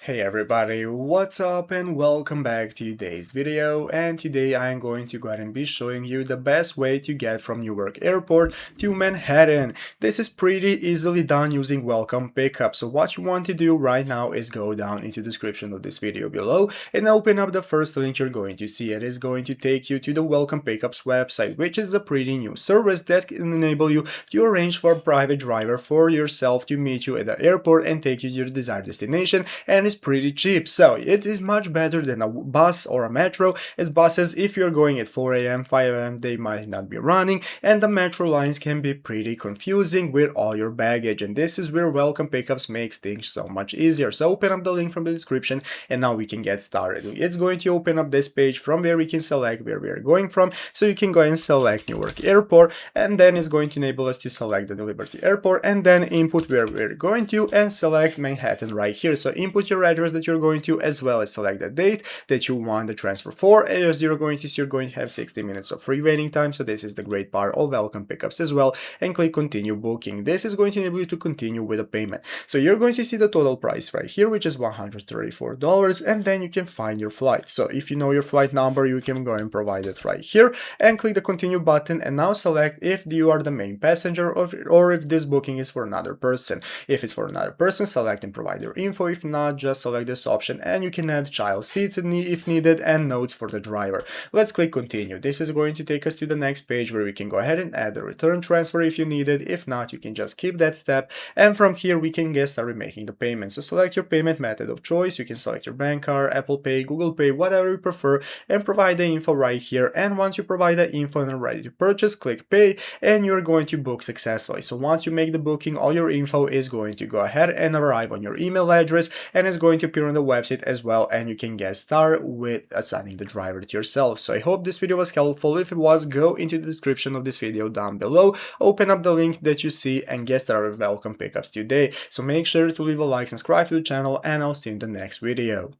Hey everybody, what's up and welcome back to today's video, and today I am going to go ahead and be showing you the best way to get from Newark Airport to Manhattan. This is pretty easily done using welcome pickup. So what you want to do right now is go down into the description of this video below and open up the first link you're going to see. It is going to take you to the welcome pickups website, which is a pretty new service that can enable you to arrange for a private driver for yourself to meet you at the airport and take you to your desired destination, and is pretty cheap. So it is much better than a bus or a metro, as buses, if you're going at 4 a.m., 5 a.m., they might not be running, and the metro lines can be pretty confusing with all your baggage, and this is where welcome pickups makes things so much easier. So open up the link from the description and now we can get started. It's going to open up this page from where we can select where we are going from. So you can go and select Newark Airport, and then it's going to enable us to select the Liberty Airport and then input where we're going to and select Manhattan right here. So input your address that you're going to, as well as select the date that you want the transfer for. As you're going to see, you're going to have 60 minutes of free waiting time. So this is the great part of welcome pickups as well. And click continue booking. This is going to enable you to continue with the payment. So you're going to see the total price right here, which is $134, and then you can find your flight. So if you know your flight number, you can go and provide it right here and click the continue button, and now select if you are the main passenger or if this booking is for another person. If it's for another person, select and provide your info. If not, just select this option and you can add child seats if needed and notes for the driver. Let's click continue. This is going to take us to the next page where we can go ahead and add a return transfer if you need it. If not, you can just skip that step, and from here we can get started making the payment. So select your payment method of choice. You can select your bank card, Apple Pay, Google Pay, whatever you prefer, and provide the info right here. And once you provide the info and are ready to purchase, click pay, and you're going to book successfully. So once you make the booking, all your info is going to go ahead and arrive on your email address, and it's going to appear on the website as well, and you can get started with assigning the driver to yourself. So I hope this video was helpful. If it was, go into the description of this video down below, open up the link that you see, and get started with welcome pickups today. So make sure to leave a like, subscribe to the channel, and I'll see you in the next video.